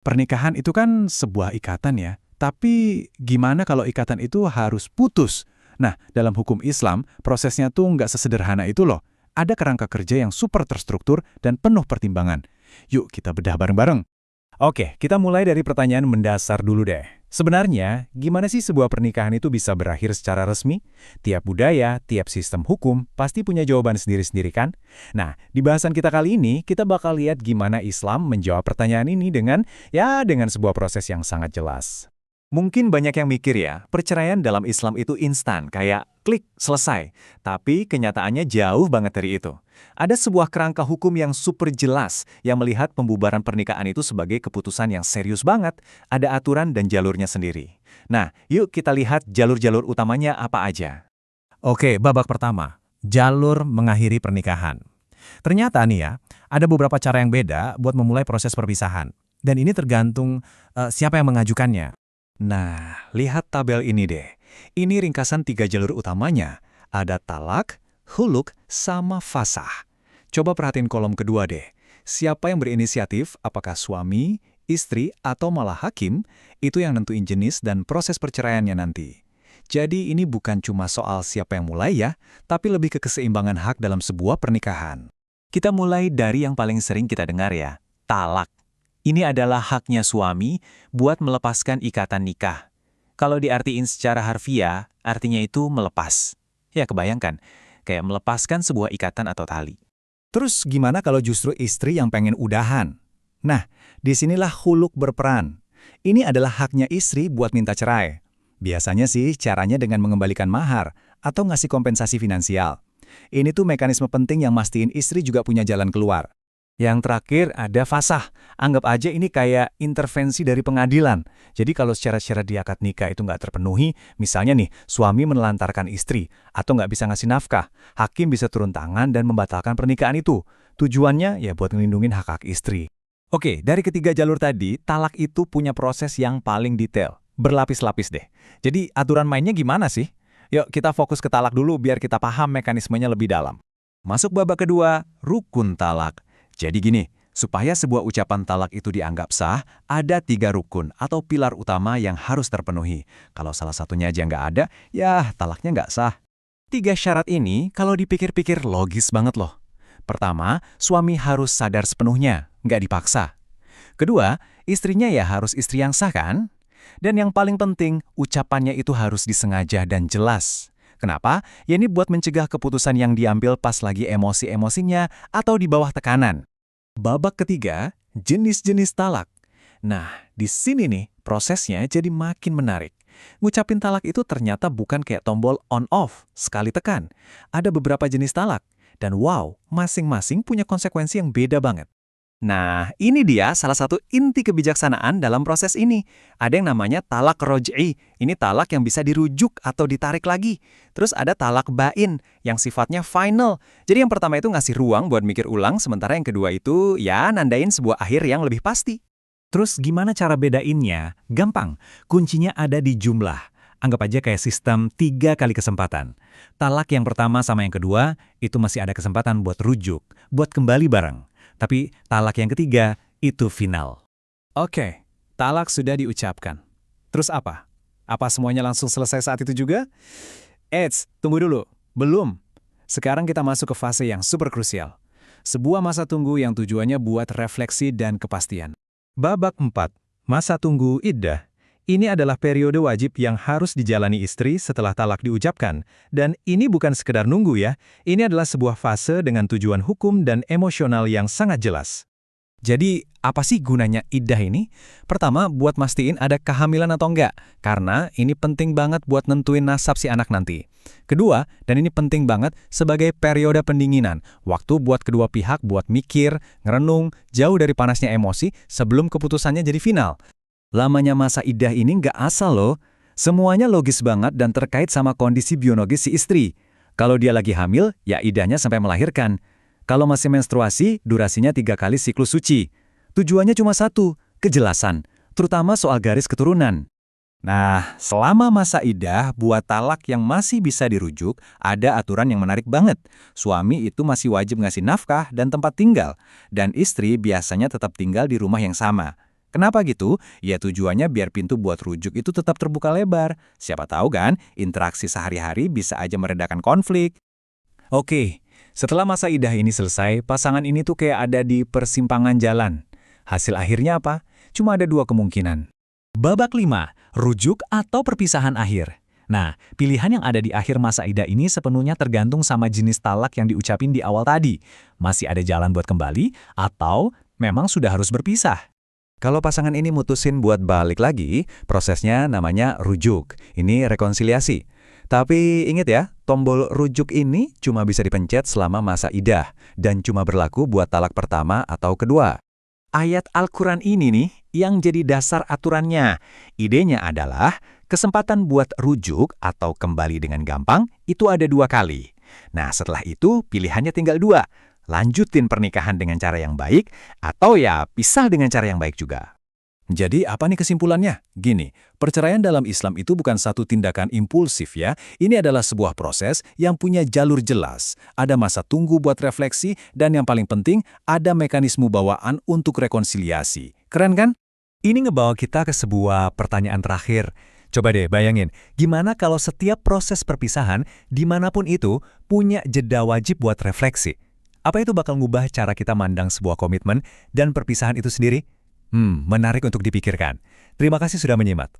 Pernikahan itu kan sebuah ikatan ya, tapi gimana kalau ikatan itu harus putus? Nah, dalam hukum Islam, prosesnya tuh nggak sesederhana itu loh. Ada kerangka kerja yang super terstruktur dan penuh pertimbangan. Yuk kita bedah bareng-bareng. Oke, kita mulai dari pertanyaan mendasar dulu deh. Sebenarnya, gimana sih sebuah pernikahan itu bisa berakhir secara resmi? Tiap budaya, tiap sistem hukum, pasti punya jawaban sendiri-sendiri kan? Nah, di bahasan kita kali ini, kita bakal lihat gimana Islam menjawab pertanyaan ini dengan sebuah proses yang sangat jelas. Mungkin banyak yang mikir ya, perceraian dalam Islam itu instan, kayak klik, selesai. Tapi kenyataannya jauh banget dari itu. Ada sebuah kerangka hukum yang super jelas yang melihat pembubaran pernikahan itu sebagai keputusan yang serius banget. Ada aturan dan jalurnya sendiri. Nah, yuk kita lihat jalur-jalur utamanya apa aja. Oke, babak pertama, jalur mengakhiri pernikahan. Ternyata nih ya, ada beberapa cara yang beda buat memulai proses perpisahan. Dan ini tergantung siapa yang mengajukannya. Nah, lihat tabel ini deh. Ini ringkasan 3 jalur utamanya. Ada talak, huluk, sama fasah. Coba perhatiin kolom kedua deh. Siapa yang berinisiatif, apakah suami, istri, atau malah hakim, itu yang nentuin jenis dan proses perceraiannya nanti. Jadi ini bukan cuma soal siapa yang mulai ya, tapi lebih ke keseimbangan hak dalam sebuah pernikahan. Kita mulai dari yang paling sering kita dengar ya, talak. Ini adalah haknya suami buat melepaskan ikatan nikah. Kalau diartiin secara harfiah, artinya itu melepas. Ya kebayangkan, kayak melepaskan sebuah ikatan atau tali. Terus gimana kalau justru istri yang pengen udahan? Nah, disinilah huluk berperan. Ini adalah haknya istri buat minta cerai. Biasanya sih caranya dengan mengembalikan mahar atau ngasih kompensasi finansial. Ini tuh mekanisme penting yang mastiin istri juga punya jalan keluar. Yang terakhir ada fasah. Anggap aja ini kayak intervensi dari pengadilan. Jadi kalau syarat-syarat di akad nikah itu nggak terpenuhi, misalnya nih, suami menelantarkan istri atau nggak bisa ngasih nafkah, hakim bisa turun tangan dan membatalkan pernikahan itu. Tujuannya ya buat ngelindungin hak-hak istri. Oke, dari ketiga jalur tadi, talak itu punya proses yang paling detail. Berlapis-lapis deh. Jadi aturan mainnya gimana sih? Yuk kita fokus ke talak dulu biar kita paham mekanismenya lebih dalam. Masuk babak kedua, rukun talak. Jadi gini, supaya sebuah ucapan talak itu dianggap sah, ada 3 rukun atau pilar utama yang harus terpenuhi. Kalau salah satunya aja nggak ada, ya talaknya nggak sah. 3 syarat ini kalau dipikir-pikir logis banget loh. Pertama, suami harus sadar sepenuhnya, nggak dipaksa. Kedua, istrinya ya harus istri yang sah kan? Dan yang paling penting, ucapannya itu harus disengaja dan jelas. Kenapa? Ya ini buat mencegah keputusan yang diambil pas lagi emosi-emosinya atau di bawah tekanan. Babak ketiga, jenis-jenis talak. Nah, di sini nih, prosesnya jadi makin menarik. Ngucapin talak itu ternyata bukan kayak tombol on-off, sekali tekan. Ada beberapa jenis talak. Dan wow, masing-masing punya konsekuensi yang beda banget. Nah, ini dia salah satu inti kebijaksanaan dalam proses ini. Ada yang namanya talak roj'i. Ini talak yang bisa dirujuk atau ditarik lagi. Terus ada talak bain, yang sifatnya final. Jadi yang pertama itu ngasih ruang buat mikir ulang, sementara yang kedua itu ya nandain sebuah akhir yang lebih pasti. Terus gimana cara bedainnya? Gampang, kuncinya ada di jumlah. Anggap aja kayak sistem 3 kali kesempatan. Talak yang pertama sama yang kedua, itu masih ada kesempatan buat rujuk, buat kembali bareng. Tapi talak yang ketiga, itu final. Oke, talak sudah diucapkan. Terus apa? Apa semuanya langsung selesai saat itu juga? Tunggu dulu. Belum. Sekarang kita masuk ke fase yang super krusial. Sebuah masa tunggu yang tujuannya buat refleksi dan kepastian. Babak 4. Masa tunggu iddah. Ini adalah periode wajib yang harus dijalani istri setelah talak diucapkan. Dan ini bukan sekedar nunggu ya, ini adalah sebuah fase dengan tujuan hukum dan emosional yang sangat jelas. Jadi, apa sih gunanya iddah ini? Pertama, buat mastiin ada kehamilan atau enggak, karena ini penting banget buat nentuin nasab si anak nanti. Kedua, dan ini penting banget sebagai periode pendinginan, waktu buat kedua pihak buat mikir, ngerenung, jauh dari panasnya emosi sebelum keputusannya jadi final. Lamanya masa iddah ini nggak asal loh. Semuanya logis banget dan terkait sama kondisi biologis si istri. Kalau dia lagi hamil, ya iddahnya sampai melahirkan. Kalau masih menstruasi, durasinya 3 kali siklus suci. Tujuannya cuma satu, kejelasan, terutama soal garis keturunan. Nah, selama masa iddah, buat talak yang masih bisa dirujuk, ada aturan yang menarik banget. Suami itu masih wajib ngasih nafkah dan tempat tinggal, dan istri biasanya tetap tinggal di rumah yang sama. Kenapa gitu? Ya tujuannya biar pintu buat rujuk itu tetap terbuka lebar. Siapa tahu kan, interaksi sehari-hari bisa aja meredakan konflik. Oke, setelah masa idah ini selesai, pasangan ini tuh kayak ada di persimpangan jalan. Hasil akhirnya apa? Cuma ada dua kemungkinan. Babak 5, rujuk atau perpisahan akhir. Nah, pilihan yang ada di akhir masa idah ini sepenuhnya tergantung sama jenis talak yang diucapin di awal tadi. Masih ada jalan buat kembali, atau memang sudah harus berpisah. Kalau pasangan ini mutusin buat balik lagi, prosesnya namanya rujuk. Ini rekonsiliasi. Tapi ingat ya, tombol rujuk ini cuma bisa dipencet selama masa idah dan cuma berlaku buat talak pertama atau kedua. Ayat Al-Quran ini nih yang jadi dasar aturannya. Idenya adalah kesempatan buat rujuk atau kembali dengan gampang itu ada 2 kali. Nah setelah itu pilihannya tinggal 2. Lanjutin pernikahan dengan cara yang baik, atau ya pisah dengan cara yang baik juga. Jadi apa nih kesimpulannya? Gini, perceraian dalam Islam itu bukan satu tindakan impulsif ya. Ini adalah sebuah proses yang punya jalur jelas. Ada masa tunggu buat refleksi, dan yang paling penting, ada mekanisme bawaan untuk rekonsiliasi. Keren kan? Ini ngebawa kita ke sebuah pertanyaan terakhir. Coba deh bayangin, gimana kalau setiap proses perpisahan, dimanapun itu, punya jeda wajib buat refleksi? Apa itu bakal ngubah cara kita mandang sebuah komitmen dan perpisahan itu sendiri? Menarik untuk dipikirkan. Terima kasih sudah menyimak.